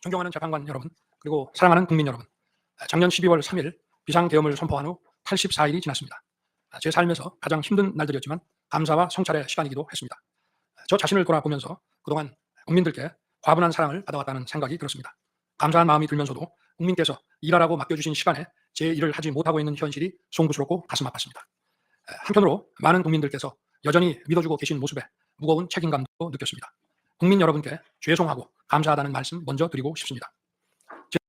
존경하는 재판관 여러분, 그리고 사랑하는 국민 여러분, 작년 12월 3일 비상계엄을 선포한 후 84일이 지났습니다. 제 삶에서 가장 힘든 날들이었지만 감사와 성찰의 시간이기도 했습니다. 저 자신을 돌아보면서 그동안 국민들께 과분한 사랑을 받아왔다는 생각이 들었습니다. 감사한 마음이 들면서도 국민께서 일하라고 맡겨주신 시간에 제 일을 하지 못하고 있는 현실이 송구스럽고 가슴 아팠습니다. 한편으로 많은 국민들께서 여전히 믿어주고 계신 모습에 무거운 책임감도 느꼈습니다. 국민 여러분께 죄송하고 감사하다는 말씀 먼저 드리고 싶습니다.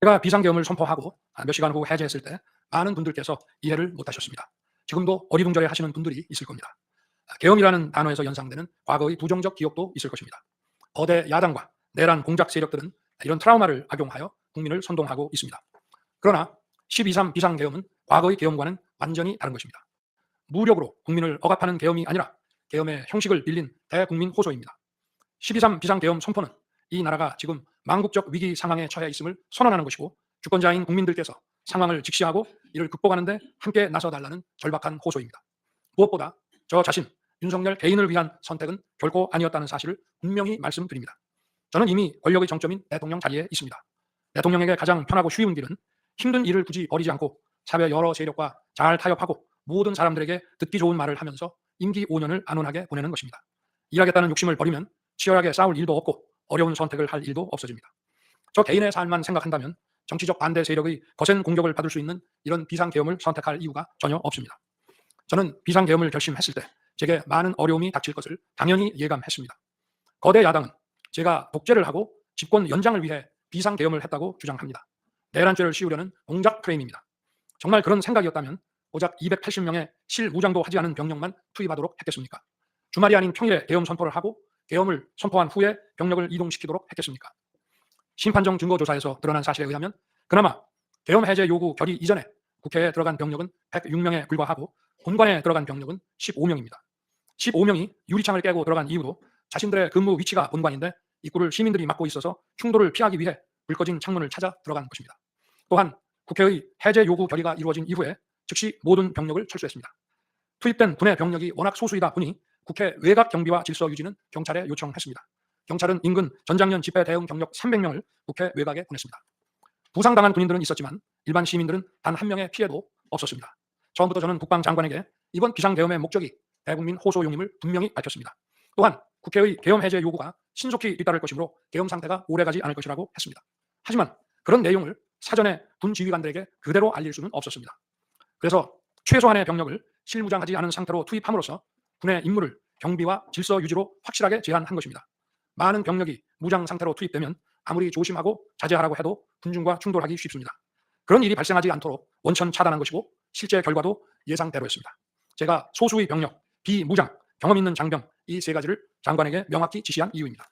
제가 비상계엄을 선포하고 몇 시간 후 해제했을 때 많은 분들께서 이해를 못하셨습니다. 지금도 어리둥절해 하시는 분들이 있을 겁니다. 계엄이라는 단어에서 연상되는 과거의 부정적 기억도 있을 것입니다. 거대 야당과 내란 공작 세력들은 이런 트라우마를 악용하여 국민을 선동하고 있습니다. 그러나 12.3 비상계엄은 과거의 계엄과는 완전히 다른 것입니다. 무력으로 국민을 억압하는 계엄이 아니라 계엄의 형식을 빌린 대국민 호소입니다. 12.3 비상계엄 선포는 이 나라가 지금 망국적 위기 상황에 처해 있음을 선언하는 것이고, 주권자인 국민들께서 상황을 직시하고 이를 극복하는 데 함께 나서달라는 절박한 호소입니다. 무엇보다 저 자신 윤석열 개인을 위한 선택은 결코 아니었다는 사실을 분명히 말씀드립니다. 저는 이미 권력의 정점인 대통령 자리에 있습니다. 대통령에게 가장 편하고 쉬운 길은 힘든 일을 굳이 벌이지 않고 사회 여러 세력과 잘 타협하고 모든 사람들에게 듣기 좋은 말을 하면서 임기 5년을 안온하게 보내는 것입니다. 일하겠다는 욕심을 버리면 치열하게 싸울 일도 없고 어려운 선택을 할 일도 없어집니다. 저 개인의 삶만 생각한다면 정치적 반대 세력의 거센 공격을 받을 수 있는 이런 비상계엄을 선택할 이유가 전혀 없습니다. 저는 비상계엄을 결심했을 때 제게 많은 어려움이 닥칠 것을 당연히 예감했습니다. 거대 야당은 제가 독재를 하고 집권 연장을 위해 비상계엄을 했다고 주장합니다. 내란죄를 씌우려는 공작 프레임입니다. 정말 그런 생각이었다면 고작 280명의 실무장도 하지 않은 병력만 투입하도록 했겠습니까? 주말이 아닌 평일에 계엄 선포를 하고 계엄을 선포한 후에 병력을 이동시키도록 했겠습니까? 심판정 증거조사에서 드러난 사실에 의하면 그나마 계엄 해제 요구 결의 이전에 국회에 들어간 병력은 106명에 불과하고 본관에 들어간 병력은 15명입니다. 15명이 유리창을 깨고 들어간 이유도 자신들의 근무 위치가 본관인데 입구를 시민들이 막고 있어서 충돌을 피하기 위해 불 꺼진 창문을 찾아 들어간 것입니다. 또한 국회의 해제 요구 결의가 이루어진 이후에 즉시 모든 병력을 철수했습니다. 투입된 군의 병력이 워낙 소수이다 보니 국회 외곽 경비와 질서 유지는 경찰에 요청했습니다. 경찰은 인근 전장년 집회 대응 경력 300명을 국회 외곽에 보냈습니다. 부상당한 군인들은 있었지만 일반 시민들은 단 한 명의 피해도 없었습니다. 처음부터 저는 국방장관에게 이번 비상계엄의 목적이 대국민 호소용임을 분명히 밝혔습니다. 또한 국회의 계엄 해제 요구가 신속히 뒤따를 것이므로 계엄 상태가 오래가지 않을 것이라고 했습니다. 하지만 그런 내용을 사전에 군 지휘관들에게 그대로 알릴 수는 없었습니다. 그래서 최소한의 병력을 실무장하지 않은 상태로 투입함으로써 군의 임무를 경비와 질서 유지로 확실하게 제한한 것입니다. 많은 병력이 무장 상태로 투입되면 아무리 조심하고 자제하라고 해도 군중과 충돌하기 쉽습니다. 그런 일이 발생하지 않도록 원천 차단한 것이고 실제 결과도 예상대로였습니다. 제가 소수의 병력, 비무장, 경험 있는 장병 이 세 가지를 장관에게 명확히 지시한 이유입니다.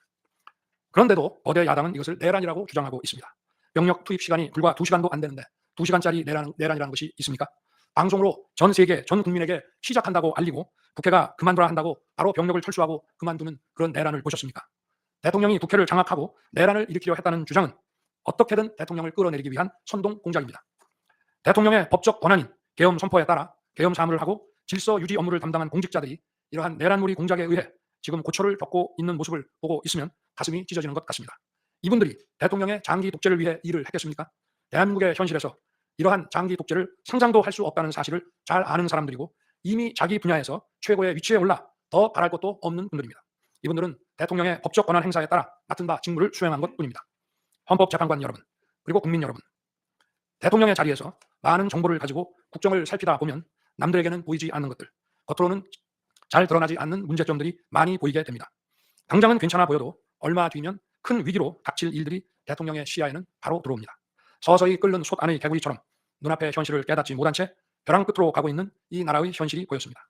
그런데도 거대 야당은 이것을 내란이라고 주장하고 있습니다. 병력 투입 시간이 불과 2시간도 안 되는데 2시간짜리 내란이라는 것이 있습니까? 방송으로 전 세계, 전 국민에게 시작한다고 알리고 국회가 그만둬라 한다고 바로 병력을 철수하고 그만두는 그런 내란을 보셨습니까? 대통령이 국회를 장악하고 내란을 일으키려 했다는 주장은 어떻게든 대통령을 끌어내리기 위한 선동 공작입니다. 대통령의 법적 권한인 계엄 선포에 따라 계엄 사무를 하고 질서 유지 업무를 담당한 공직자들이 이러한 내란무리 공작에 의해 지금 고초를 겪고 있는 모습을 보고 있으면 가슴이 찢어지는 것 같습니다. 이분들이 대통령의 장기 독재를 위해 일을 했겠습니까? 대한민국의 현실에서 이러한 장기 독재를 상상도 할 수 없다는 사실을 잘 아는 사람들이고 이미 자기 분야에서 최고의 위치에 올라 더 바랄 것도 없는 분들입니다. 이분들은 대통령의 법적 권한 행사에 따라 맡은 바 직무를 수행한 것뿐입니다. 헌법재판관 여러분, 그리고 국민 여러분, 대통령의 자리에서 많은 정보를 가지고 국정을 살피다 보면 남들에게는 보이지 않는 것들, 겉으로는 잘 드러나지 않는 문제점들이 많이 보이게 됩니다. 당장은 괜찮아 보여도 얼마 뒤면 큰 위기로 닥칠 일들이 대통령의 시야에는 바로 들어옵니다. 서서히 끓는 솥 안의 개구리처럼 눈앞의 현실을 깨닫지 못한 채 벼랑 끝으로 가고 있는 이 나라의 현실이 보였습니다.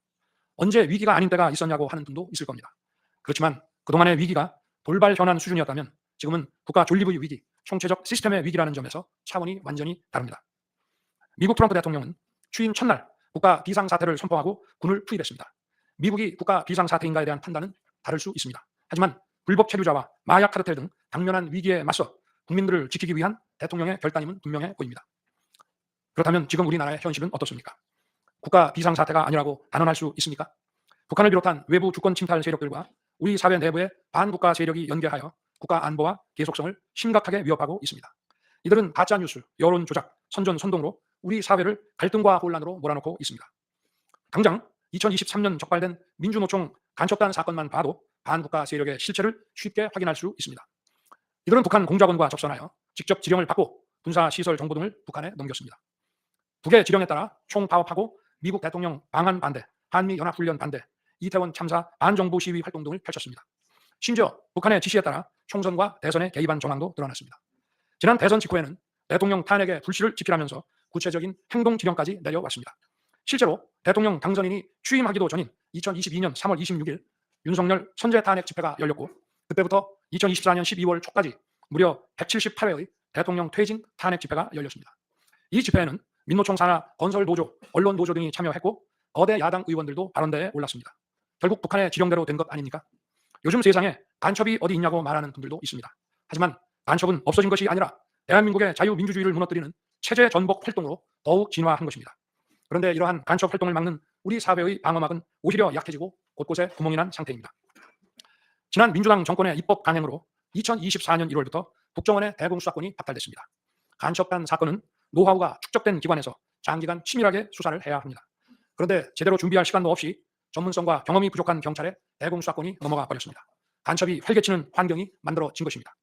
언제 위기가 아닌 때가 있었냐고 하는 분도 있을 겁니다. 그렇지만 그동안의 위기가 돌발 현안 수준이었다면 지금은 국가 존립의 위기, 총체적 시스템의 위기라는 점에서 차원이 완전히 다릅니다. 미국 트럼프 대통령은 취임 첫날 국가 비상사태를 선포하고 군을 투입했습니다. 미국이 국가 비상사태인가에 대한 판단은 다를 수 있습니다. 하지만 불법 체류자와 마약 카르텔 등 당면한 위기에 맞서 국민들을 지키기 위한 대통령의 결단임은 분명해 보입니다. 그렇다면 지금 우리나라의 현실은 어떻습니까? 국가 비상사태가 아니라고 단언할 수 있습니까? 북한을 비롯한 외부 주권 침탈 세력들과 우리 사회 내부의 반국가 세력이 연계하여 국가 안보와 계속성을 심각하게 위협하고 있습니다. 이들은 가짜 뉴스, 여론 조작, 선전 선동으로 우리 사회를 갈등과 혼란으로 몰아넣고 있습니다. 당장 2023년 적발된 민주노총 간첩단 사건만 봐도 반국가 세력의 실체를 쉽게 확인할 수 있습니다. 이들은 북한 공작원과 접선하여 직접 지령을 받고 군사시설 정보 등을 북한에 넘겼습니다. 북의 지령에 따라 총파업하고 미국 대통령 방한 반대, 한미연합훈련 반대, 이태원 참사 반정부 시위 활동 등을 펼쳤습니다. 심지어 북한의 지시에 따라 총선과 대선에 개입한 정황도 드러났습니다. 지난 대선 직후에는 대통령 탄핵의 불씨를 지키라면서 구체적인 행동 지령까지 내려왔습니다. 실제로 대통령 당선인이 취임하기도 전인 2022년 3월 26일 윤석열 선제 탄핵 집회가 열렸고, 그때부터 2024년 12월 초까지 무려 178회의 대통령 퇴진 탄핵 집회가 열렸습니다. 이 집회에는 민노총 산하 건설 노조, 언론 노조 등이 참여했고 거대 야당 의원들도 발언대에 올랐습니다. 결국 북한의 지령대로 된 것 아닙니까? 요즘 세상에 간첩이 어디 있냐고 말하는 분들도 있습니다. 하지만 간첩은 없어진 것이 아니라 대한민국의 자유민주주의를 무너뜨리는 체제 전복 활동으로 더욱 진화한 것입니다. 그런데 이러한 간첩 활동을 막는 우리 사회의 방어막은 오히려 약해지고 곳곳에 구멍이 난 상태입니다. 지난 민주당 정권의 입법 강행으로 2024년 1월부터 국정원의 대공수사권이 박탈됐습니다. 간첩단 사건은 노하우가 축적된 기관에서 장기간 치밀하게 수사를 해야 합니다. 그런데 제대로 준비할 시간도 없이 전문성과 경험이 부족한 경찰에 대공수사권이 넘어가 버렸습니다. 간첩이 활개치는 환경이 만들어진 것입니다.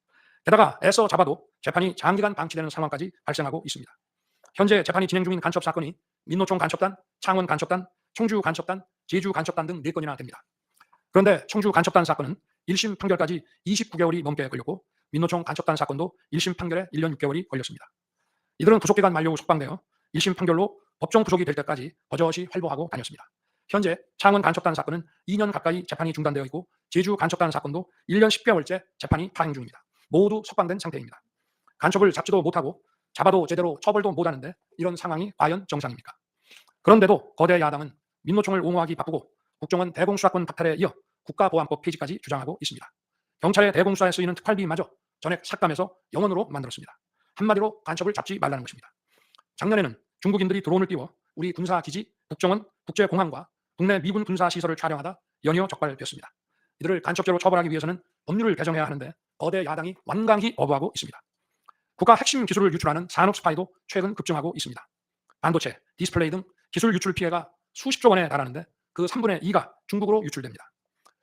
게다가 애써 잡아도 재판이 장기간 방치되는 상황까지 발생하고 있습니다. 현재 재판이 진행 중인 간첩 사건이 민노총 간첩단, 창원 간첩단, 청주 간첩단, 제주 간첩단 등 4건이나 됩니다. 그런데 청주 간첩단 사건은 1심 판결까지 29개월이 넘게 걸렸고, 민노총 간첩단 사건도 1심 판결에 1년 6개월이 걸렸습니다. 이들은 구속기간 만료 후 석방되어 1심 판결로 법정 구속이 될 때까지 버젓이 활보하고 다녔습니다. 현재 창원 간첩단 사건은 2년 가까이 재판이 중단되어 있고, 제주 간첩단 사건도 1년 10개월째 재판이 파행 중입니다. 모두 석방된 상태입니다. 간첩을 잡지도 못하고 잡아도 제대로 처벌도 못하는데 이런 상황이 과연 정상입니까? 그런데도 거대 야당은 민노총을 옹호하기 바쁘고 국정원 대공수사권 박탈에 이어 국가보안법 폐지까지 주장하고 있습니다. 경찰의 대공수사에 쓰이는 특활비마저 전액 삭감해서 영원으로 만들었습니다. 한마디로 간첩을 잡지 말라는 것입니다. 작년에는 중국인들이 드론을 띄워 우리 군사기지, 국정원, 국제공항과 국내 미군 군사시설을 촬영하다 연이어 적발되었습니다. 이들을 간첩죄로 처벌하기 위해서는 법률을 개정해야 하는데 거대 야당이 완강히 거부하고 있습니다. 국가 핵심 기술을 유출하는 산업 스파이도 최근 급증하고 있습니다. 반도체, 디스플레이 등 기술 유출 피해가 수십조 원에 달하는데 그 3분의 2가 중국으로 유출됩니다.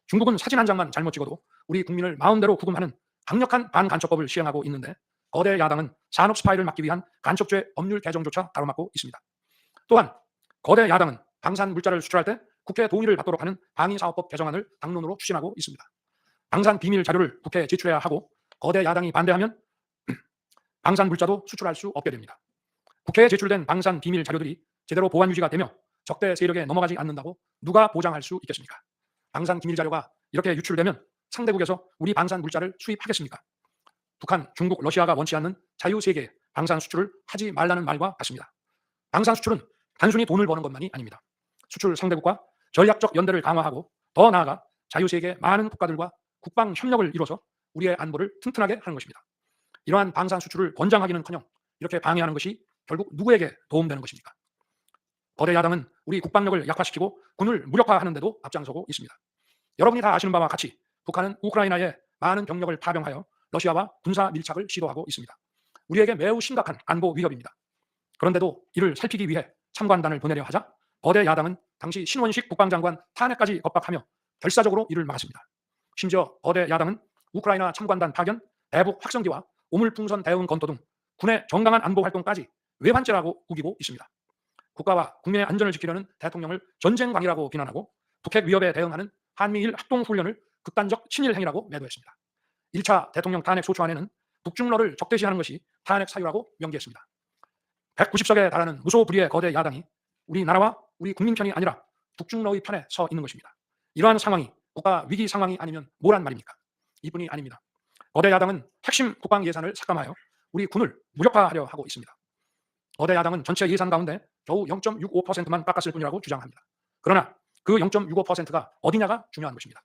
중국은 사진 한 장만 잘못 찍어도 우리 국민을 마음대로 구금하는 강력한 반간첩법을 시행하고 있는데 거대 야당은 산업 스파이를 막기 위한 간첩죄 법률 개정조차 가로막고 있습니다. 또한 거대 야당은 방산 물자를 수출할 때 국회 동의를 받도록 하는 방위사업법 개정안을 당론으로 추진하고 있습니다. 방산 비밀 자료를 국회에 제출해야 하고 거대 야당이 반대하면 방산 물자도 수출할 수 없게 됩니다. 국회에 제출된 방산 비밀 자료들이 제대로 보안 유지가 되며 적대 세력에 넘어가지 않는다고 누가 보장할 수 있겠습니까? 방산 비밀 자료가 이렇게 유출되면 상대국에서 우리 방산 물자를 수입하겠습니까? 북한, 중국, 러시아가 원치 않는 자유세계에 방산 수출을 하지 말라는 말과 같습니다. 방산 수출은 단순히 돈을 버는 것만이 아닙니다. 수출 상대국과 전략적 연대를 강화하고 더 나아가 자유세계 많은 국가들과 국방 협력을 이뤄서 우리의 안보를 튼튼하게 하는 것입니다. 이러한 방산 수출을 권장하기는커녕 이렇게 방해하는 것이 결국 누구에게 도움되는 것입니까? 거대 야당은 우리 국방력을 약화시키고 군을 무력화하는 데도 앞장서고 있습니다. 여러분이 다 아시는 바와 같이 북한은 우크라이나에 많은 병력을 파병하여 러시아와 군사 밀착을 시도하고 있습니다. 우리에게 매우 심각한 안보 위협입니다. 그런데도 이를 살피기 위해 참관단을 보내려 하자 거대 야당은 당시 신원식 국방장관 탄핵까지 겁박하며 결사적으로 이를 막았습니다. 심지어 거대 야당은 우크라이나 참관단 파견, 대북 확성기와 오물풍선 대응 검토 등 군의 정당한 안보 활동까지 외환죄라고 우기고 있습니다. 국가와 국민의 안전을 지키려는 대통령을 전쟁광이라고 비난하고 북핵 위협에 대응하는 한미일 합동훈련을 극단적 친일 행위라고 매도했습니다. 1차 대통령 탄핵 소추안에는 북중러를 적대시하는 것이 탄핵 사유라고 명기했습니다. 190석에 달하는 무소불위의 거대 야당이 우리나라와 우리 국민 편이 아니라 북중러의 편에 서 있는 것입니다. 이러한 상황이 국가 위기 상황이 아니면 뭐란 말입니까? 이뿐이 아닙니다. 거대 야당은 핵심 국방 예산을 삭감하여 우리 군을 무력화하려 하고 있습니다. 거대 야당은 전체 예산 가운데 겨우 0.65%만 깎았을 뿐이라고 주장합니다. 그러나 그 0.65%가 어디냐가 중요한 것입니다.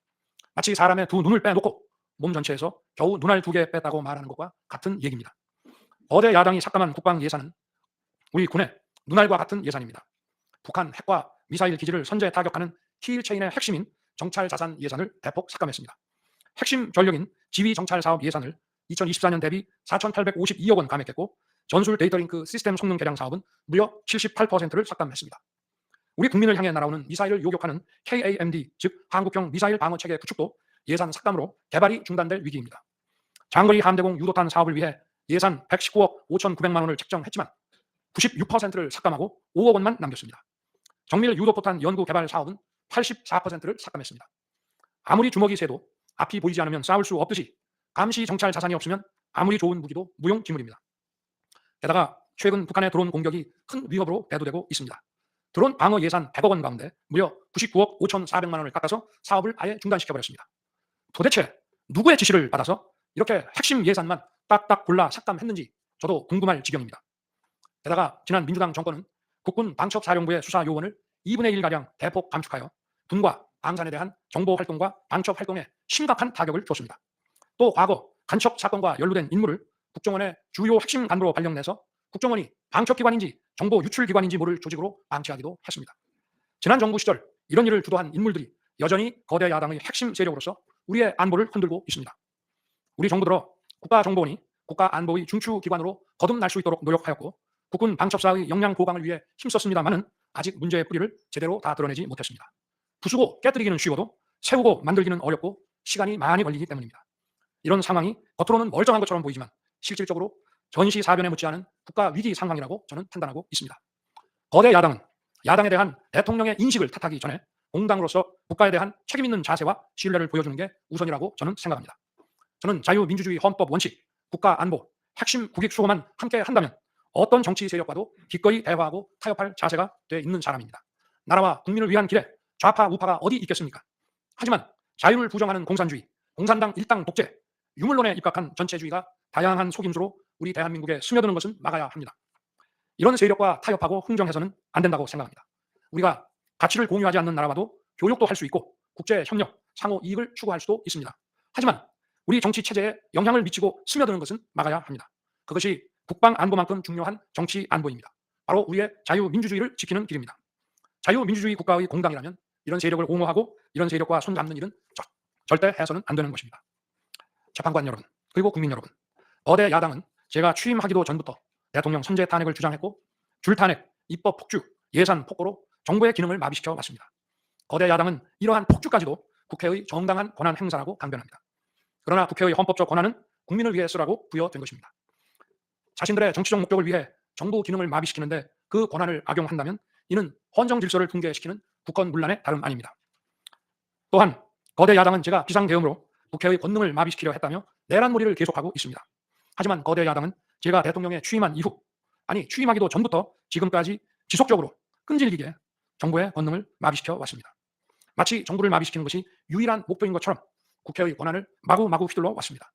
마치 사람의 두 눈을 빼놓고 몸 전체에서 겨우 눈알 2개 뺐다고 말하는 것과 같은 얘기입니다. 거대 야당이 삭감한 국방 예산은 우리 군의 눈알과 같은 예산입니다. 북한 핵과 미사일 기지를 선제 타격하는 킬체인의 핵심인 정찰 자산 예산을 대폭 삭감했습니다. 핵심 전력인 지휘정찰 사업 예산을 2024년 대비 4,852억 원 감액했고, 전술 데이터링크 시스템 성능 개량 사업은 무려 78%를 삭감했습니다. 우리 국민을 향해 날아오는 미사일을 요격하는 KAMD, 즉 한국형 미사일 방어 체계 구축도 예산 삭감으로 개발이 중단될 위기입니다. 장거리 함대공 유도탄 사업을 위해 예산 119억 5,900만 원을 책정했지만 96%를 삭감하고 5억 원만 남겼습니다. 정밀 유도포탄 연구 개발 사업은 84%를 삭감했습니다. 아무리 주먹이 세도 앞이 보이지 않으면 싸울 수 없듯이 감시 정찰 자산이 없으면 아무리 좋은 무기도 무용지물입니다. 게다가 최근 북한의 드론 공격이 큰 위협으로 대두되고 있습니다. 드론 방어 예산 100억 원 가운데 무려 99억 5,400만 원을 깎아서 사업을 아예 중단시켜버렸습니다. 도대체 누구의 지시를 받아서 이렇게 핵심 예산만 딱딱 골라 삭감했는지 저도 궁금할 지경입니다. 게다가 지난 민주당 정권은 국군 방첩사령부의 수사 요원을 2분의 1가량 대폭 감축하여 군과 방산에 대한 정보 활동과 방첩 활동에 심각한 타격을 줬습니다. 또 과거 간첩 사건과 연루된 인물을 국정원의 주요 핵심 간부로 발령내서 국정원이 방첩기관인지 정보 유출기관인지 모를 조직으로 방치하기도 했습니다. 지난 정부 시절 이런 일을 주도한 인물들이 여전히 거대 야당의 핵심 세력으로서 우리의 안보를 흔들고 있습니다. 우리 정부 들어 국가정보원이 국가안보의 중추기관으로 거듭날 수 있도록 노력하였고, 국군 방첩사의 역량 보강을 위해 힘썼습니다마는 아직 문제의 뿌리를 제대로 다 드러내지 못했습니다. 부수고 깨뜨리기는 쉬워도 세우고 만들기는 어렵고 시간이 많이 걸리기 때문입니다. 이런 상황이 겉으로는 멀쩡한 것처럼 보이지만 실질적으로 전시사변에 묻지 않은 국가위기 상황이라고 저는 판단하고 있습니다. 거대 야당은 야당에 대한 대통령의 인식을 탓하기 전에 공당으로서 국가에 대한 책임 있는 자세와 신뢰를 보여주는 게 우선이라고 저는 생각합니다. 저는 자유민주주의 헌법 원칙, 국가 안보, 핵심 국익 수호만 함께 한다면 어떤 정치 세력과도 기꺼이 대화하고 타협할 자세가 돼 있는 사람입니다. 나라와 국민을 위한 길에 좌파 우파가 어디 있겠습니까? 하지만 자유를 부정하는 공산주의, 공산당 일당 독재, 유물론에 입각한 전체주의가 다양한 속임수로 우리 대한민국에 스며드는 것은 막아야 합니다. 이런 세력과 타협하고 흥정해서는 안 된다고 생각합니다. 우리가 가치를 공유하지 않는 나라와도 교역도 할 수 있고 국제 협력, 상호 이익을 추구할 수도 있습니다. 하지만 우리 정치 체제에 영향을 미치고 스며드는 것은 막아야 합니다. 그것이 국방 안보만큼 중요한 정치 안보입니다. 바로 우리의 자유민주주의를 지키는 길입니다. 자유민주주의 국가의 공당이라면 이런 세력을 옹호하고 이런 세력과 손잡는 일은 절대 해서는 안 되는 것입니다. 재판관 여러분, 그리고 국민 여러분, 거대 야당은 제가 취임하기도 전부터 대통령 선제 탄핵을 주장했고, 줄탄핵, 입법 폭주, 예산 폭거로 정부의 기능을 마비시켜 왔습니다. 거대 야당은 이러한 폭주까지도 국회의 정당한 권한 행사라고 강변합니다. 그러나 국회의 헌법적 권한은 국민을 위해 쓰라고 부여된 것입니다. 자신들의 정치적 목적을 위해 정부 기능을 마비시키는데 그 권한을 악용한다면 이는 헌정 질서를 붕괴시키는 국헌문란의 다름 아닙니다. 또한 거대 야당은 제가 비상계엄으로 국회의 권능을 마비시키려 했다며 내란몰이를 계속하고 있습니다. 하지만 거대 야당은 제가 대통령에 취임한 이후, 아니 취임하기도 전부터 지금까지 지속적으로 끈질기게 정부의 권능을 마비시켜 왔습니다. 마치 정부를 마비시키는 것이 유일한 목표인 것처럼 국회의 권한을 마구마구 휘둘러 왔습니다.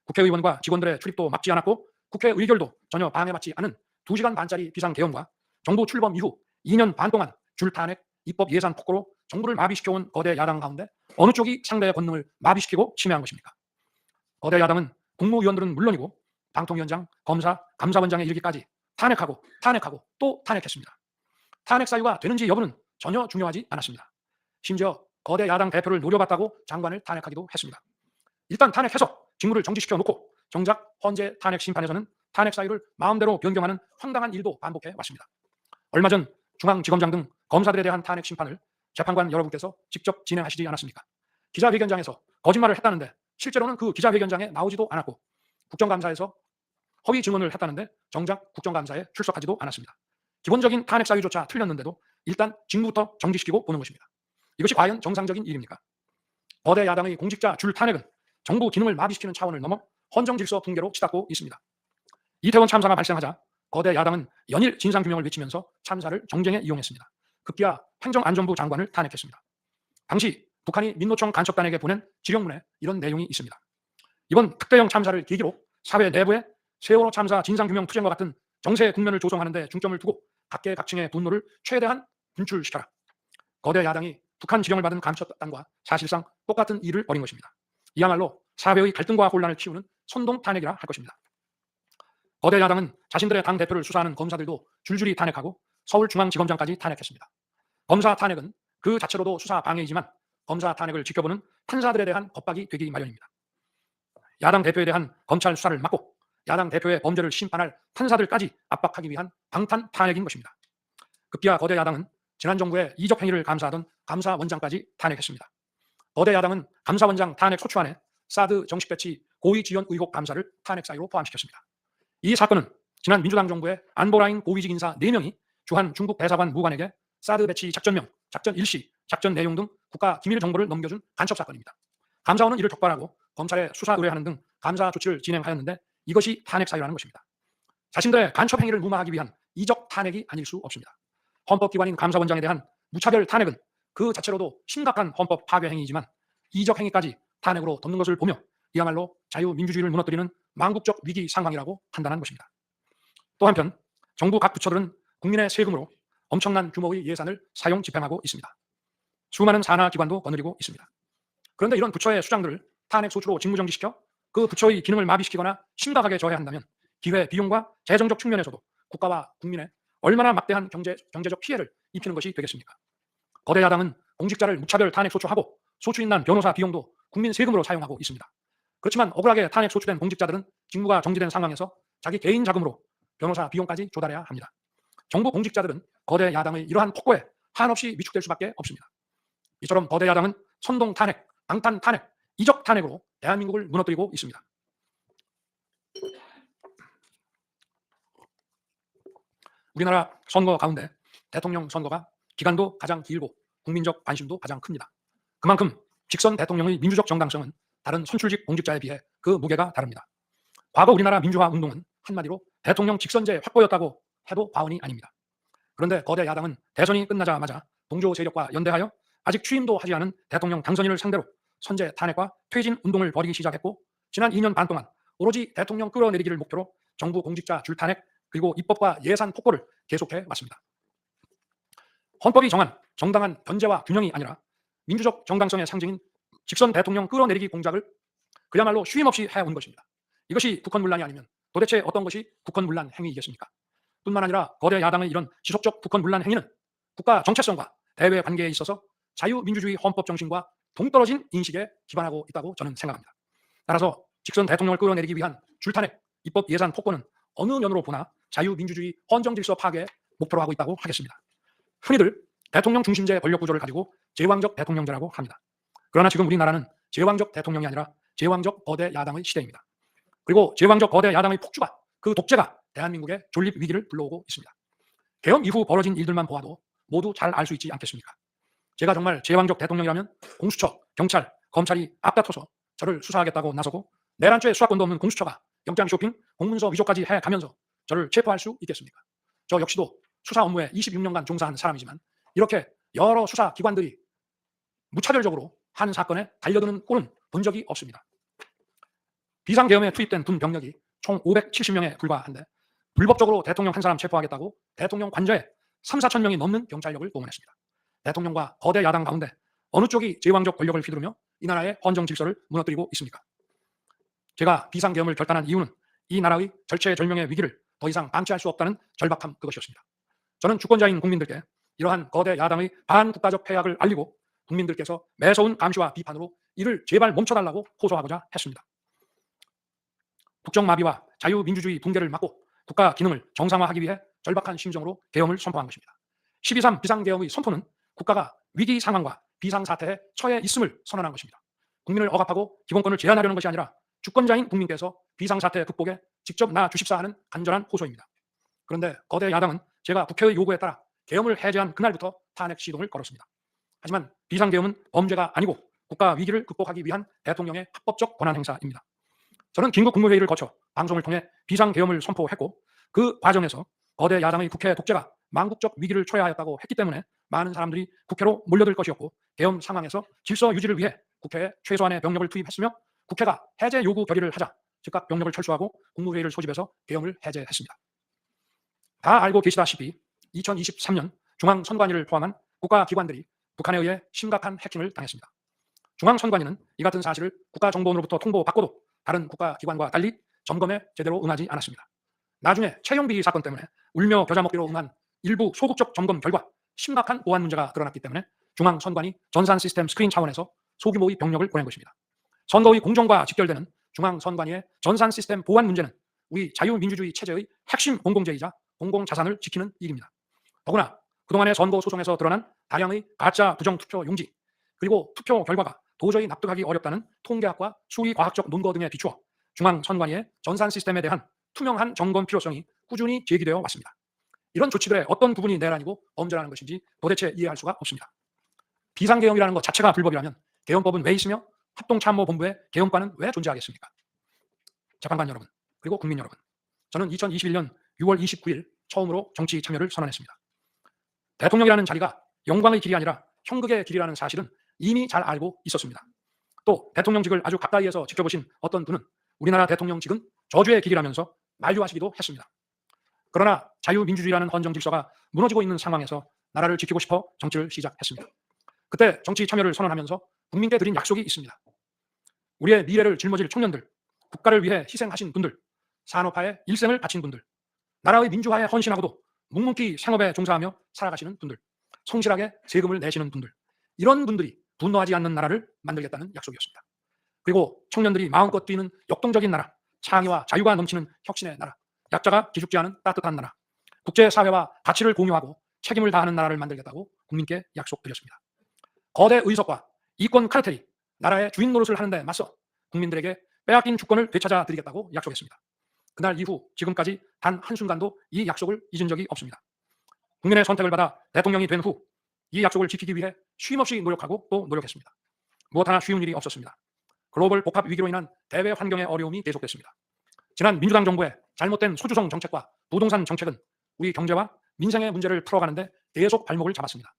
국회의원과 직원들의 출입도 막지 않았고 국회 의결도 전혀 방해받지 않은 2시간 반짜리 비상계엄과 정부 출범 이후 2년 반 동안 줄탄핵, 입법 예산 폭거로 정부를 마비시켜온 거대 야당 가운데 어느 쪽이 상대의 권능을 마비시키고 침해한 것입니까? 거대 야당은 국무위원들은 물론이고 방통위원장, 검사, 감사원장에 이르기까지 탄핵하고 또 탄핵했습니다. 탄핵 사유가 되는지 여부는 전혀 중요하지 않았습니다. 심지어 거대 야당 대표를 노려봤다고 장관을 탄핵하기도 했습니다. 일단 탄핵해서 직무를 정지시켜 놓고 정작 헌재 탄핵 심판에서는 탄핵 사유를 마음대로 변경하는 황당한 일도 반복해 왔습니다. 얼마 전 중앙지검장 등 검사들에 대한 탄핵 심판을 재판관 여러분께서 직접 진행하시지 않았습니까? 기자회견장에서 거짓말을 했다는데 실제로는 그 기자회견장에 나오지도 않았고, 국정감사에서 허위 증언을 했다는데 정작 국정감사에 출석하지도 않았습니다. 기본적인 탄핵 사유조차 틀렸는데도 일단 직무부터 정지시키고 보는 것입니다. 이것이 과연 정상적인 일입니까? 거대 야당의 공직자 줄 탄핵은 정부 기능을 마비시키는 차원을 넘어 헌정질서 붕괴로 치닫고 있습니다. 이태원 참사가 발생하자 거대 야당은 연일 진상규명을 외치면서 참사를 정쟁에 이용했습니다. 급기야 행정안전부 장관을 탄핵했습니다. 당시 북한이 민노총 간첩단에게 보낸 지령문에 이런 내용이 있습니다. 이번 특대형 참사를 계기로 사회 내부에 세월호 참사 진상규명 투쟁과 같은 정세 국면을 조성하는 데 중점을 두고 각계각층의 분노를 최대한 분출시켜라. 거대 야당이 북한 지령을 받은 간첩단과 사실상 똑같은 일을 벌인 것입니다. 이야말로 사회의 갈등과 혼란을 키우는 선동 탄핵이라 할 것입니다. 거대 야당은 자신들의 당대표를 수사하는 검사들도 줄줄이 탄핵하고 서울중앙지검장까지 탄핵했습니다. 검사 탄핵은 그 자체로도 수사 방해이지만 검사 탄핵을 지켜보는 판사들에 대한 겁박이 되기 마련입니다. 야당 대표에 대한 검찰 수사를 막고 야당 대표의 범죄를 심판할 판사들까지 압박하기 위한 방탄 탄핵인 것입니다. 급기야 거대 야당은 지난 정부의 이적 행위를 감사하던 감사원장까지 탄핵했습니다. 거대 야당은 감사원장 탄핵 소추안에 사드 정식 배치 고위 지원 의혹 감사를 탄핵 사유로 포함시켰습니다. 이 사건은 지난 민주당 정부의 안보라인 고위직 인사 4명이 주한 중국 대사관 무관에게 사드 배치 작전명, 작전 일시, 작전 내용 등 국가 기밀 정보를 넘겨준 간첩 사건입니다. 감사원은 이를 적발하고 검찰에 수사 의뢰하는 등 감사 조치를 진행하였는데 이것이 탄핵 사유라는 것입니다. 자신들의 간첩 행위를 무마하기 위한 이적 탄핵이 아닐 수 없습니다. 헌법기관인 감사원장에 대한 무차별 탄핵은 그 자체로도 심각한 헌법 파괴 행위이지만 이적 행위까지 탄핵으로 덮는 것을 보며 이야말로 자유민주주의를 무너뜨리는 망국적 위기 상황이라고 판단한 것입니다. 또 한편 정부 각 부처들은 국민의 세금으로 엄청난 규모의 예산을 사용 집행하고 있습니다. 수많은 산하기관도 거느리고 있습니다. 그런데 이런 부처의 수장들을 탄핵 소추로 직무정지시켜 그 부처의 기능을 마비시키거나 심각하게 저해한다면 기회 비용과 재정적 측면에서도 국가와 국민에 얼마나 막대한 경제적 피해를 입히는 것이 되겠습니까? 거대 야당은 공직자를 무차별 탄핵 소추하고 소추인 난 변호사 비용도 국민 세금으로 사용하고 있습니다. 그렇지만 억울하게 탄핵 소추된 공직자들은 직무가 정지된 상황에서 자기 개인 자금으로 변호사 비용까지 조달해야 합니다. 정부 공직자들은 거대 야당의 이러한 폭거에 한없이 위축될 수밖에 없습니다. 이처럼 거대 야당은 선동 탄핵, 방탄 탄핵, 이적 탄핵으로 대한민국을 무너뜨리고 있습니다. 우리나라 선거 가운데 대통령 선거가 기간도 가장 길고 국민적 관심도 가장 큽니다. 그만큼 직선 대통령의 민주적 정당성은 다른 선출직 공직자에 비해 그 무게가 다릅니다. 과거 우리나라 민주화 운동은 한마디로 대통령 직선제 확보였다고 해도 과언이 아닙니다. 그런데 거대 야당은 대선이 끝나자마자 동조 세력과 연대하여 아직 취임도 하지 않은 대통령 당선인을 상대로 선제 탄핵과 퇴진 운동을 벌이기 시작했고 지난 2년 반 동안 오로지 대통령 끌어내리기를 목표로 정부 공직자 줄탄핵 그리고 입법과 예산 폭거를 계속해 왔습니다. 헌법이 정한 정당한 견제와 균형이 아니라 민주적 정당성의 상징인 직선 대통령 끌어내리기 공작을 그야말로 쉼없이 해온 것입니다. 이것이 국헌문란이 아니면 도대체 어떤 것이 국헌문란 행위이겠습니까? 뿐만 아니라 거대 야당의 이런 지속적 국헌문란 행위는 국가 정체성과 대외 관계에 있어서 자유민주주의 헌법 정신과 동떨어진 인식에 기반하고 있다고 저는 생각합니다. 따라서 직선 대통령을 끌어내리기 위한 줄탄핵, 입법 예산 폭거는 어느 면으로 보나 자유민주주의 헌정질서 파괴에 목표로 하고 있다고 하겠습니다. 흔히들 대통령 중심제 권력 구조를 가지고 제왕적 대통령제라고 합니다. 그러나 지금 우리나라는 제왕적 대통령이 아니라 제왕적 거대 야당의 시대입니다. 그리고 제왕적 거대 야당의 폭주가, 그 독재가 대한민국의 존립 위기를 불러오고 있습니다. 개헌 이후 벌어진 일들만 보아도 모두 잘 알 수 있지 않겠습니까? 제가 정말 제왕적 대통령이라면 공수처, 경찰, 검찰이 앞다퉈서 저를 수사하겠다고 나서고 내란죄 수사권도 없는 공수처가 영장 쇼핑, 공문서 위조까지 해가면서 저를 체포할 수 있겠습니까? 저 역시도 수사 업무에 26년간 종사한 사람이지만 이렇게 여러 수사 기관들이 무차별적으로 한 사건에 달려드는 꼴은 본 적이 없습니다. 비상계엄에 투입된 군 병력이 총 570명에 불과한데 불법적으로 대통령 한 사람 체포하겠다고 대통령 관저에 3, 4천 명이 넘는 경찰력을 동원했습니다. 대통령과 거대 야당 가운데 어느 쪽이 제왕적 권력을 휘두르며 이 나라의 헌정 질서를 무너뜨리고 있습니까? 제가 비상계엄을 결단한 이유는 이 나라의 절체절명의 위기를 더 이상 방치할 수 없다는 절박함 그것이었습니다. 저는 주권자인 국민들께 이러한 거대 야당의 반국가적 폐악을 알리고 국민들께서 매서운 감시와 비판으로 이를 제발 멈춰달라고 호소하고자 했습니다. 국정마비와 자유민주주의 붕괴를 막고 국가 기능을 정상화하기 위해 절박한 심정으로 계엄을 선포한 것입니다. 12.3 비상계엄의 선포는 국가가 위기 상황과 비상사태에 처해 있음을 선언한 것입니다. 국민을 억압하고 기본권을 제한하려는 것이 아니라 주권자인 국민께서 비상사태 극복에 직접 나주십사 하는 간절한 호소입니다. 그런데 거대 야당은 제가 국회의 요구에 따라 계엄을 해제한 그날부터 탄핵 시동을 걸었습니다. 하지만 비상계엄은 범죄가 아니고 국가 위기를 극복하기 위한 대통령의 합법적 권한 행사입니다. 저는 긴급 국무회의를 거쳐 방송을 통해 비상계엄을 선포했고 그 과정에서 거대 야당의 국회 독재가 망국적 위기를 초래하였다고 했기 때문에 많은 사람들이 국회로 몰려들 것이었고 계엄 상황에서 질서 유지를 위해 국회에 최소한의 병력을 투입했으며 국회가 해제 요구 결의를 하자 즉각 병력을 철수하고 국무회의를 소집해서 계엄을 해제했습니다. 다 알고 계시다시피 2023년 중앙선관위를 포함한 국가기관들이 북한에 의해 심각한 해킹을 당했습니다. 중앙선관위는 이 같은 사실을 국가정보원으로부터 통보받고도 다른 국가기관과 달리 점검에 제대로 응하지 않았습니다. 나중에 채용비리 사건 때문에 울며 겨자 먹기로 응한 일부 소극적 점검 결과 심각한 보안 문제가 드러났기 때문에 중앙선관위 전산 시스템 스크린 차원에서 소규모의 병력을 보낸 것입니다. 선거의 공정과 직결되는 중앙선관위의 전산 시스템 보안 문제는 우리 자유민주주의 체제의 핵심 공공재이자 공공자산을 지키는 일입니다. 더구나 그동안의 선거 소송에서 드러난 다량의 가짜 부정투표 용지, 그리고 투표 결과가 도저히 납득하기 어렵다는 통계학과 수의과학적 논거 등에 비추어 중앙선관위의 전산 시스템에 대한 투명한 점검 필요성이 꾸준히 제기되어 왔습니다. 이런 조치들의 어떤 부분이 내란이고 범죄라는 것인지 도대체 이해할 수가 없습니다. 비상계엄이라는 것 자체가 불법이라면 계엄법은 왜 있으며 합동참모본부의 계엄과는 왜 존재하겠습니까? 재판관 여러분, 그리고 국민 여러분, 저는 2021년 6월 29일 처음으로 정치 참여를 선언했습니다. 대통령이라는 자리가 영광의 길이 아니라 형극의 길이라는 사실은 이미 잘 알고 있었습니다. 또 대통령직을 아주 가까이에서 지켜보신 어떤 분은 우리나라 대통령직은 저주의 길이라면서 만류하시기도 했습니다. 그러나 자유민주주의라는 헌정 질서가 무너지고 있는 상황에서 나라를 지키고 싶어 정치를 시작했습니다. 그때 정치 참여를 선언하면서 국민께 드린 약속이 있습니다. 우리의 미래를 짊어질 청년들, 국가를 위해 희생하신 분들, 산업화에 일생을 바친 분들, 나라의 민주화에 헌신하고도 묵묵히 생업에 종사하며 살아가시는 분들, 성실하게 세금을 내시는 분들, 이런 분들이 분노하지 않는 나라를 만들겠다는 약속이었습니다. 그리고 청년들이 마음껏 뛰는 역동적인 나라, 창의와 자유가 넘치는 혁신의 나라, 약자가 기죽지 않은 따뜻한 나라, 국제사회와 가치를 공유하고 책임을 다하는 나라를 만들겠다고 국민께 약속드렸습니다. 거대 의석과 이권 카르텔이 나라의 주인 노릇을 하는데 맞서 국민들에게 빼앗긴 주권을 되찾아 드리겠다고 약속했습니다. 그날 이후 지금까지 단 한순간도 이 약속을 잊은 적이 없습니다. 국민의 선택을 받아 대통령이 된 후 이 약속을 지키기 위해 쉼없이 노력하고 또 노력했습니다. 무엇 하나 쉬운 일이 없었습니다. 글로벌 복합 위기로 인한 대외 환경의 어려움이 계속됐습니다. 지난 민주당 정부의 잘못된 소주성 정책과 부동산 정책은 우리 경제와 민생의 문제를 풀어가는데 계속 발목을 잡았습니다.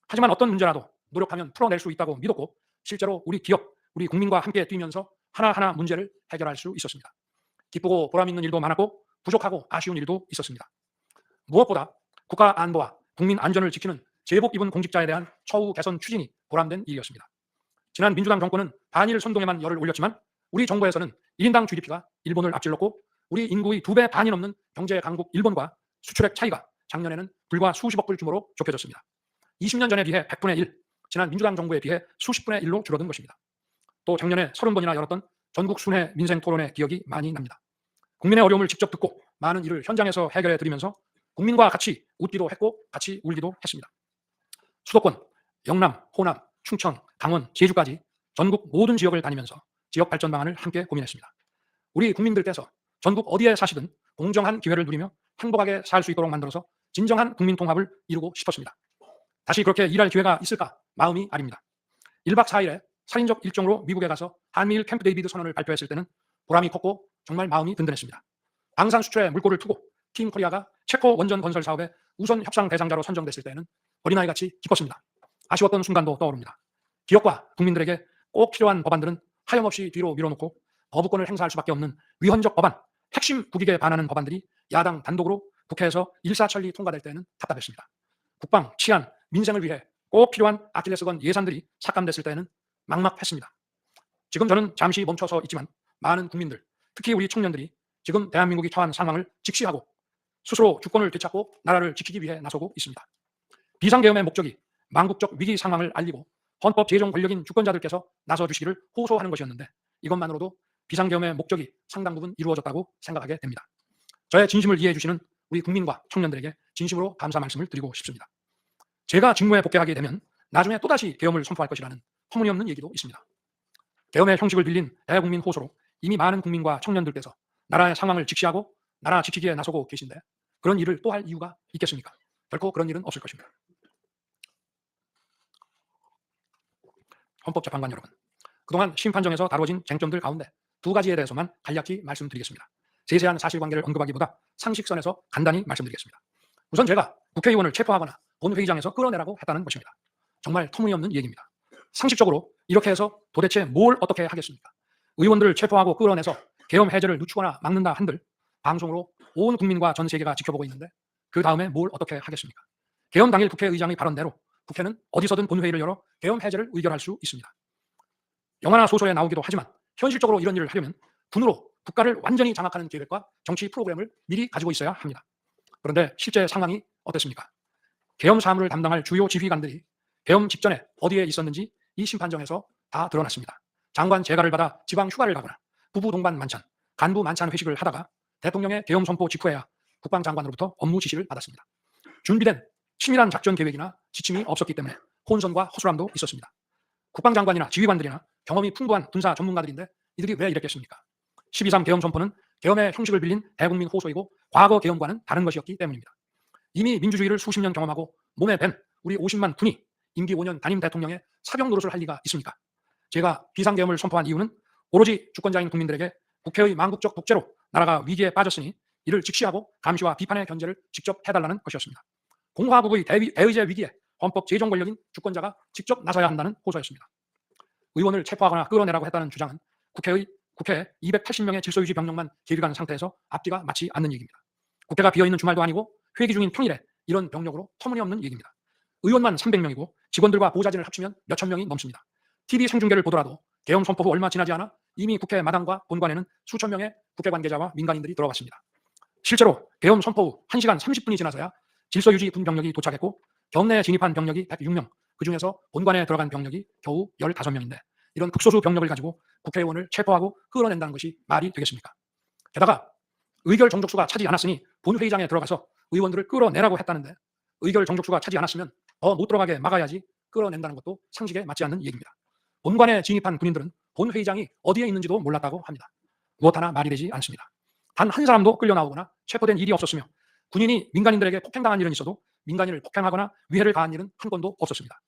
하지만 어떤 문제라도 노력하면 풀어낼 수 있다고 믿었고 실제로 우리 기업, 우리 국민과 함께 뛰면서 하나하나 문제를 해결할 수 있었습니다. 기쁘고 보람 있는 일도 많았고 부족하고 아쉬운 일도 있었습니다. 무엇보다 국가 안보와 국민 안전을 지키는 제복 입은 공직자에 대한 처우 개선 추진이 보람된 일이었습니다. 지난 민주당 정권은 반일 선동에만 열을 올렸지만 우리 정부에서는 1인당 GDP가 일본을 앞질렀고 우리 인구의 2배 반이 넘는 경제 강국 일본과 수출액 차이가 작년에는 불과 수십억 불 규모로 좁혀졌습니다. 20년 전에 비해 100분의 1, 지난 민주당 정부에 비해 수십분의 1로 줄어든 것입니다. 또 작년에 30번이나 열었던 전국 순회 민생 토론회 기억이 많이 납니다. 국민의 어려움을 직접 듣고 많은 일을 현장에서 해결해 드리면서 국민과 같이 웃기도 했고 같이 울기도 했습니다. 수도권, 영남, 호남, 충청, 강원, 제주까지 전국 모든 지역을 다니면서 지역 발전 방안을 함께 고민했습니다. 우리 국민들께서 전국 어디에 사시든 공정한 기회를 누리며 행복하게 살 수 있도록 만들어서 진정한 국민 통합을 이루고 싶었습니다. 다시 그렇게 일할 기회가 있을까 마음이 아립니다. 1박 4일에 살인적 일정으로 미국에 가서 한미일 캠프 데이비드 선언을 발표했을 때는 보람이 컸고 정말 마음이 든든했습니다. 방산 수출에 물꼬를 트고 팀 코리아가 체코 원전 건설 사업의 우선 협상 대상자로 선정됐을 때는 어린아이같이 기뻤습니다. 아쉬웠던 순간도 떠오릅니다. 기업과 국민들에게 꼭 필요한 법안들은 하염없이 뒤로 밀어놓고 거부권을 행사할 수밖에 없는 위헌적 법안, 핵심 국익에 반하는 법안들이 야당 단독으로 국회에서 일사천리 통과될 때는 답답했습니다. 국방, 치안, 민생을 위해 꼭 필요한 아킬레스건 예산들이 삭감됐을 때는 막막했습니다. 지금 저는 잠시 멈춰서 있지만 많은 국민들, 특히 우리 청년들이 지금 대한민국이 처한 상황을 직시하고 스스로 주권을 되찾고 나라를 지키기 위해 나서고 있습니다. 비상계엄의 목적이 망국적 위기 상황을 알리고 헌법 제정 권력인 주권자들께서 나서주시기를 호소하는 것이었는데 이것만으로도 비상계엄의 목적이 상당 부분 이루어졌다고 생각하게 됩니다. 저의 진심을 이해해 주시는 우리 국민과 청년들에게 진심으로 감사 말씀을 드리고 싶습니다. 제가 직무에 복귀하게 되면 나중에 또다시 계엄을 선포할 것이라는 터무니없는 얘기도 있습니다. 계엄의 형식을 빌린 대국민 호소로 이미 많은 국민과 청년들께서 나라의 상황을 직시하고 나라 지키기에 나서고 계신데 그런 일을 또 할 이유가 있겠습니까? 결코 그런 일은 없을 것입니다. 헌법재판관 여러분, 그동안 심판정에서 다뤄진 쟁점들 가운데 두 가지에 대해서만 간략히 말씀드리겠습니다. 세세한 사실관계를 언급하기보다 상식선에서 간단히 말씀드리겠습니다. 우선 제가 국회의원을 체포하거나 본회의장에서 끌어내라고 했다는 것입니다. 정말 터무니없는 얘기입니다. 상식적으로 이렇게 해서 도대체 뭘 어떻게 하겠습니까? 의원들을 체포하고 끌어내서 계엄 해제를 늦추거나 막는다 한들 방송으로 온 국민과 전 세계가 지켜보고 있는데 그 다음에 뭘 어떻게 하겠습니까? 계엄 당일 국회의장의 발언대로 국회는 어디서든 본회의를 열어 계엄 해제를 의결할 수 있습니다. 영화나 소설에 나오기도 하지만 현실적으로 이런 일을 하려면 군으로 국가를 완전히 장악하는 계획과 정치 프로그램을 미리 가지고 있어야 합니다. 그런데 실제 상황이 어땠습니까? 계엄 사무를 담당할 주요 지휘관들이 계엄 직전에 어디에 있었는지 이 심판정에서 다 드러났습니다. 장관 재가를 받아 지방 휴가를 가거나 부부 동반 만찬, 간부 만찬 회식을 하다가 대통령의 계엄 선포 직후에야 국방장관으로부터 업무 지시를 받았습니다. 준비된 치밀한 작전 계획이나 지침이 없었기 때문에 혼선과 허술함도 있었습니다. 국방장관이나 지휘관들이나 경험이 풍부한 군사 전문가들인데 이들이 왜 이랬겠습니까? 12.3 계엄 선포는 계엄의 형식을 빌린 대국민 호소이고 과거 계엄과는 다른 것이었기 때문입니다. 이미 민주주의를 수십 년 경험하고 몸에 밴 우리 50만 군이 임기 5년 단임 대통령의 사격 노릇을 할 리가 있습니까? 제가 비상계엄을 선포한 이유는 오로지 주권자인 국민들에게 국회의 망국적 독재로 나라가 위기에 빠졌으니 이를 직시하고 감시와 비판의 견제를 직접 해달라는 것이었습니다. 공화국의 대의제 위기에 헌법 제정 권력인 주권자가 직접 나서야 한다는 호소였습니다. 의원을 체포하거나 끌어내라고 했다는 주장은 국회에 280명의 질서유지 병력만 계류한 상태에서 앞뒤가 맞지 않는 얘기입니다. 국회가 비어있는 주말도 아니고 회기 중인 평일에 이런 병력으로 터무니없는 얘기입니다. 의원만 300명이고 직원들과 보좌진을 합치면 몇천 명이 넘습니다. TV 생중계를 보더라도 계엄 선포 후 얼마 지나지 않아 이미 국회 마당과 본관에는 수천 명의 국회 관계자와 민간인들이 들어왔습니다. 실제로 계엄 선포 후 1시간 30분이 지나서야 질서유지 병력이 도착했고 경내에 진입한 병력이 106명, 그중에서 본관에 들어간 병력이 겨우 15명인데 이런 극소수 병력을 가지고 국회의원을 체포하고 끌어낸다는 것이 말이 되겠습니까? 게다가 의결 정족수가 차지 않았으니 본회의장에 들어가서 의원들을 끌어내라고 했다는데 의결 정족수가 차지 않았으면 더 못 들어가게 막아야지 끌어낸다는 것도 상식에 맞지 않는 얘기입니다. 본관에 진입한 군인들은 본회의장이 어디에 있는지도 몰랐다고 합니다. 무엇 하나 말이 되지 않습니다. 단 한 사람도 끌려 나오거나 체포된 일이 없었으며 군인이 민간인들에게 폭행당한 일은 있어도 민간인을 폭행하거나 위해를 가한 일은 한 건도 없었습니다.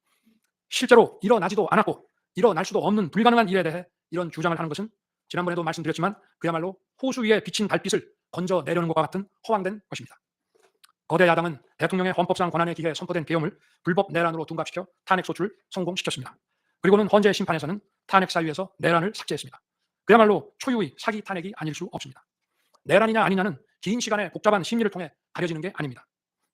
실제로 일어나지도 않았고 일어날 수도 없는 불가능한 일에 대해 이런 주장을 하는 것은 지난번에도 말씀드렸지만 그야말로 호수 위에 비친 달빛을 건져내려는 것과 같은 허황된 것입니다. 거대 야당은 대통령의 헌법상 권한에 기해 선포된 계엄을 불법 내란으로 둔갑시켜 탄핵 소추를 성공시켰습니다. 그리고는 헌재 심판에서는 탄핵 사유에서 내란을 삭제했습니다. 그야말로 초유의 사기 탄핵이 아닐 수 없습니다. 내란이냐 아니냐는 긴 시간의 복잡한 심리를 통해 가려지는 게 아닙니다.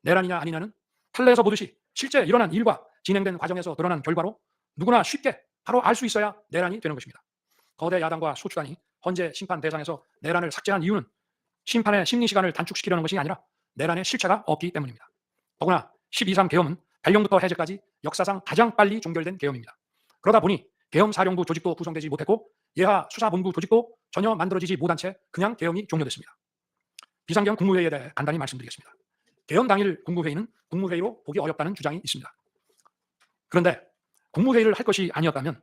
내란이냐 아니냐는 판례에서 보듯이 실제 일어난 일과 진행된 과정에서 드러난 결과로 누구나 쉽게 바로 알 수 있어야 내란이 되는 것입니다. 거대 야당과 소추단이 헌재 심판 대상에서 내란을 삭제한 이유는 심판의 심리 시간을 단축시키려는 것이 아니라 내란의 실체가 없기 때문입니다. 더구나 12.3 계엄은 발령부터 해제까지 역사상 가장 빨리 종결된 계엄입니다. 그러다 보니 계엄 사령부 조직도 구성되지 못했고 예하 수사본부 조직도 전혀 만들어지지 못한 채 그냥 계엄이 종료됐습니다. 비상계엄 국무회의에 대해 간단히 말씀드리겠습니다. 계엄 당일 국무회의는 국무회의로 보기 어렵다는 주장이 있습니다. 그런데 국무회의를 할 것이 아니었다면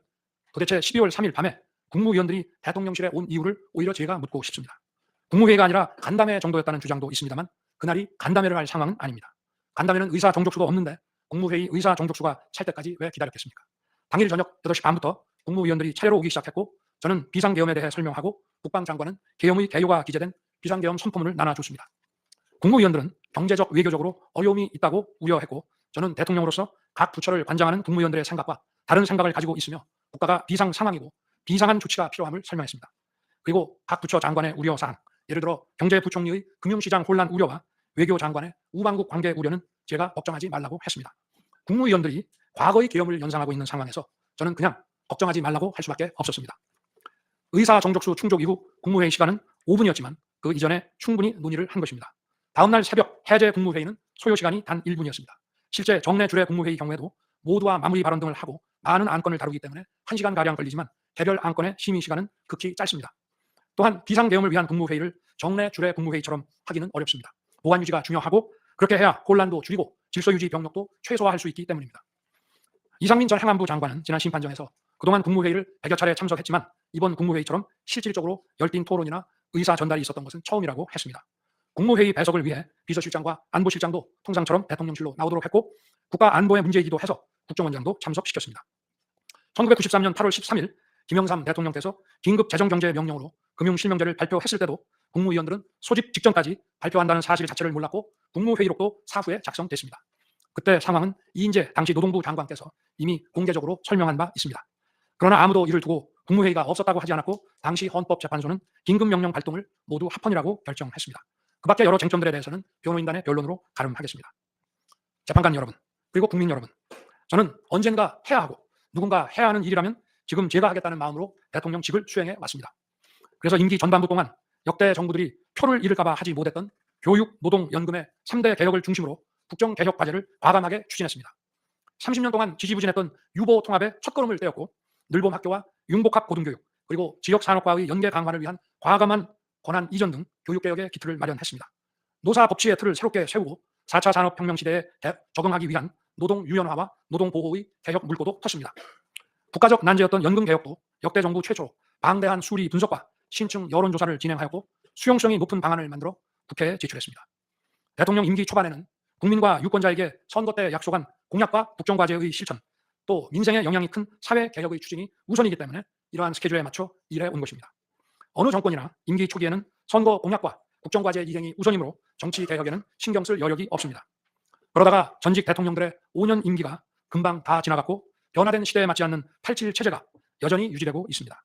도대체 12월 3일 밤에 국무위원들이 대통령실에 온 이유를 오히려 제가 묻고 싶습니다. 국무회의가 아니라 간담회 정도였다는 주장도 있습니다만 그날이 간담회를 할 상황은 아닙니다. 간담회는 의사 정족수도 없는데 국무회의 의사 정족수가 찰 때까지 왜 기다렸겠습니까? 당일 저녁 8시 반부터 국무위원들이 차례로 오기 시작했고 저는 비상계엄에 대해 설명하고 국방장관은 계엄의 개요가 기재된 비상계엄 선포문을 나눠줬습니다. 국무위원들은 경제적, 외교적으로 어려움이 있다고 우려했고 저는 대통령으로서 각 부처를 관장하는 국무위원들의 생각과 다른 생각을 가지고 있으며 국가가 비상 상황이고 비상한 조치가 필요함을 설명했습니다. 그리고 각 부처 장관의 우려사항, 예를 들어 경제부총리의 금융시장 혼란 우려와 외교장관의 우방국 관계 우려는 제가 걱정하지 말라고 했습니다. 국무위원들이 과거의 계엄을 연상하고 있는 상황에서 저는 그냥 걱정하지 말라고 할 수밖에 없었습니다. 의사 정족수 충족 이후 국무회의 시간은 5분이었지만 그 이전에 충분히 논의를 한 것입니다. 다음날 새벽 해제 국무회의는 소요 시간이 단 1분이었습니다. 실제 정례 주례 국무회의 경우에도 모두와 마무리 발언 등을 하고 많은 안건을 다루기 때문에 1시간가량 걸리지만 개별 안건의 심의 시간은 극히 짧습니다. 또한 비상계엄을 위한 국무회의를 정례 주례 국무회의처럼 하기는 어렵습니다. 보안 유지가 중요하고 그렇게 해야 혼란도 줄이고 질서유지 병력도 최소화할 수 있기 때문입니다. 이상민 전 행안부 장관은 지난 심판정에서 그동안 국무회의를 100여 차례 참석했지만 이번 국무회의처럼 실질적으로 열띤 토론이나 의사 전달이 있었던 것은 처음이라고 했습니다. 국무회의 배석을 위해 비서실장과 안보실장도 통상처럼 대통령실로 나오도록 했고 국가 안보의 문제이기도 해서 국정원장도 참석시켰습니다. 1993년 8월 13일 김영삼 대통령께서 긴급 재정경제명령으로 금융실명제를 발표했을 때도 국무위원들은 소집 직전까지 발표한다는 사실 자체를 몰랐고 국무회의록도 사후에 작성됐습니다. 그때 상황은 이인재 당시 노동부 장관께서 이미 공개적으로 설명한 바 있습니다. 그러나 아무도 이를 두고 국무회의가 없었다고 하지 않았고 당시 헌법재판소는 긴급명령 발동을 모두 합헌이라고 결정했습니다. 그 밖에 여러 쟁점들에 대해서는 변호인단의 변론으로 가름하겠습니다. 재판관 여러분, 그리고 국민 여러분, 저는 언젠가 해야 하고 누군가 해야 하는 일이라면 지금 제가 하겠다는 마음으로 대통령직을 수행해 왔습니다. 그래서 임기 전반부 동안 역대 정부들이 표를 잃을까 봐 하지 못했던 교육, 노동, 연금의 3대 개혁을 중심으로 국정개혁 과제를 과감하게 추진했습니다. 30년 동안 지지부진했던 유보 통합의 첫걸음을 떼었고 늘봄 학교와 융복합 고등교육 그리고 지역산업과의 연계 강화를 위한 과감한 권한 이전 등 교육개혁의 기틀을 마련했습니다. 노사 법치의 틀을 새롭게 세우고 4차 산업혁명 시대에 적응하기 위한 노동 유연화와 노동 보호의 개혁 물꼬도 텄습니다. 국가적 난제였던 연금개혁도 역대 정부 최초로 방대한 수리 분석과 신층 여론조사를 진행하였고 수용성이 높은 방안을 만들어 국회에 제출했습니다. 대통령 임기 초반에는 국민과 유권자에게 선거 때 약속한 공약과 국정과제의 실천, 또 민생에 영향이 큰 사회개혁의 추진이 우선이기 때문에 이러한 스케줄에 맞춰 일해 온 것입니다. 어느 정권이나 임기 초기에는 선거 공약과 국정과제 이행이 우선이므로 정치개혁에는 신경 쓸 여력이 없습니다. 그러다가 전직 대통령들의 5년 임기가 금방 다 지나갔고 변화된 시대에 맞지 않는 87 체제가 여전히 유지되고 있습니다.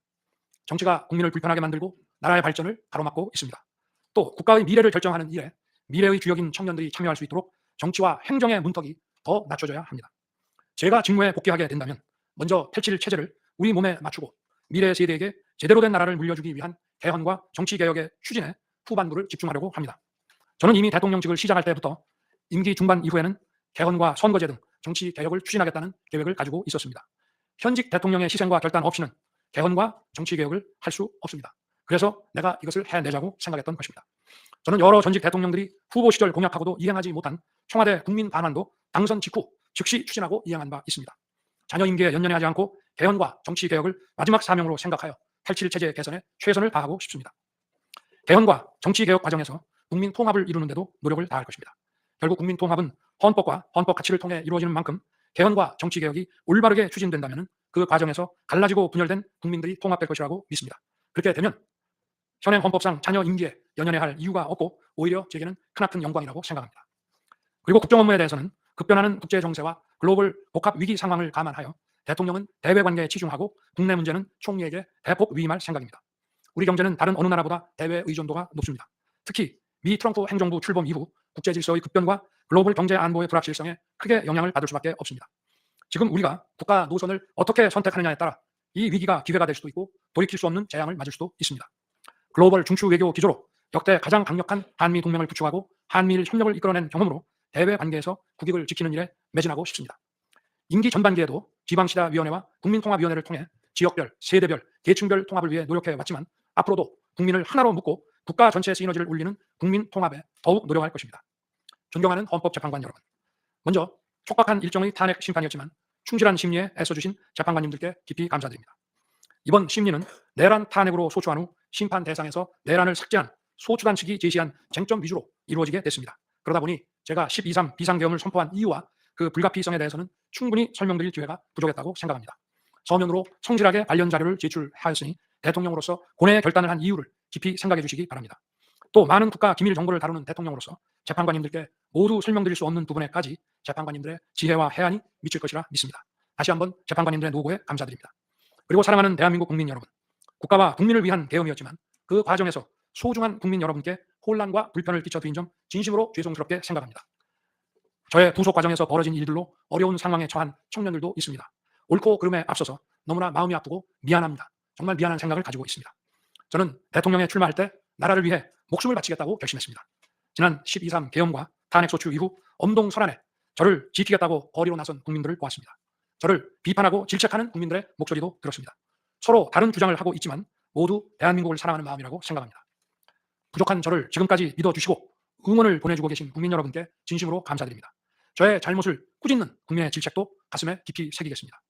정치가 국민을 불편하게 만들고 나라의 발전을 가로막고 있습니다. 또 국가의 미래를 결정하는 일에 미래의 주역인 청년들이 참여할 수 있도록 정치와 행정의 문턱이 더 낮춰져야 합니다. 제가 직무에 복귀하게 된다면 먼저 87 체제를 우리 몸에 맞추고 미래 세대에게 제대로 된 나라를 물려주기 위한 개헌과 정치개혁의 추진에 후반부를 집중하려고 합니다. 저는 이미 대통령직을 시작할 때부터 임기 중반 이후에는 개헌과 선거제 등 정치개혁을 추진하겠다는 계획을 가지고 있었습니다. 현직 대통령의 희생과 결단 없이는 개헌과 정치개혁을 할 수 없습니다. 그래서 내가 이것을 해내자고 생각했던 것입니다. 저는 여러 전직 대통령들이 후보 시절 공약하고도 이행하지 못한 청와대 국민 반환도 당선 직후 즉시 추진하고 이행한 바 있습니다. 자녀 임기에 연연하지 않고 개헌과 정치개혁을 마지막 사명으로 생각하여 87 체제 개선에 최선을 다하고 싶습니다. 개헌과 정치개혁 과정에서 국민 통합을 이루는 데도 노력을 다할 것입니다. 결국 국민 통합은 헌법과 헌법 가치를 통해 이루어지는 만큼 개헌과 정치개혁이 올바르게 추진된다면 그 과정에서 갈라지고 분열된 국민들이 통합될 것이라고 믿습니다. 그렇게 되면 현행 헌법상 자녀 임기에 연연해야 할 이유가 없고 오히려 제게는 크나큰 영광이라고 생각합니다. 그리고 국정 업무에 대해서는 급변하는 국제 정세와 글로벌 복합 위기 상황을 감안하여 대통령은 대외 관계에 치중하고 국내 문제는 총리에게 대폭 위임할 생각입니다. 우리 경제는 다른 어느 나라보다 대외 의존도가 높습니다. 특히 미 트럼프 행정부 출범 이후 국제 질서의 급변과 글로벌 경제 안보의 불확실성에 크게 영향을 받을 수밖에 없습니다. 지금 우리가 국가 노선을 어떻게 선택하느냐에 따라 이 위기가 기회가 될 수도 있고 돌이킬 수 없는 재앙을 맞을 수도 있습니다. 글로벌 중추 외교 기조로 역대 가장 강력한 한미 동맹을 구축하고 한미일 협력을 이끌어낸 경험으로 대외 관계에서 국익을 지키는 일에 매진하고 싶습니다. 임기 전반기에도 지방시다위원회와 국민통합위원회를 통해 지역별, 세대별, 계층별 통합을 위해 노력해 왔지만 앞으로도 국민을 하나로 묶고 국가 전체 시너지를 올리는 국민 통합에 더욱 노력할 것입니다. 존경하는 헌법재판관 여러분, 먼저 촉박한 일정의 탄핵 심판이었지만 충실한 심리에 애써주신 재판관님들께 깊이 감사드립니다. 이번 심리는 내란 탄핵으로 소추한 후 심판 대상에서 내란을 삭제한 소추단 측이 제시한 쟁점 위주로 이루어지게 됐습니다. 그러다 보니 제가 12.3 비상계엄을 선포한 이유와 그 불가피성에 대해서는 충분히 설명드릴 기회가 부족했다고 생각합니다. 서면으로 성실하게 관련 자료를 제출하였으니 대통령으로서 고뇌의 결단을 한 이유를 깊이 생각해 주시기 바랍니다. 또 많은 국가 기밀 정보를 다루는 대통령으로서 재판관님들께 모두 설명드릴 수 없는 부분에까지 재판관님들의 지혜와 해안이 미칠 것이라 믿습니다. 다시 한번 재판관님들의 노고에 감사드립니다. 그리고 사랑하는 대한민국 국민 여러분, 국가와 국민을 위한 계엄이었지만 그 과정에서 소중한 국민 여러분께 혼란과 불편을 끼쳐드린 점 진심으로 죄송스럽게 생각합니다. 저의 부속 과정에서 벌어진 일들로 어려운 상황에 처한 청년들도 있습니다. 옳고 그름에 앞서서 너무나 마음이 아프고 미안합니다. 정말 미안한 생각을 가지고 있습니다. 저는 대통령에 출마할 때 나라를 위해 목숨을 바치겠다고 결심했습니다. 지난 12.3 계엄과 탄핵소추 이후 엄동설안에 저를 지키겠다고 거리로 나선 국민들을 보았습니다. 저를 비판하고 질책하는 국민들의 목소리도 들었습니다. 서로 다른 주장을 하고 있지만 모두 대한민국을 사랑하는 마음이라고 생각합니다. 부족한 저를 지금까지 믿어주시고 응원을 보내주고 계신 국민 여러분께 진심으로 감사드립니다. 저의 잘못을 꾸짖는 국민의 질책도 가슴에 깊이 새기겠습니다.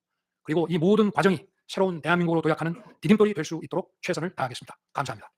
그리고 이 모든 과정이 새로운 대한민국으로 도약하는 디딤돌이 될 수 있도록 최선을 다하겠습니다. 감사합니다.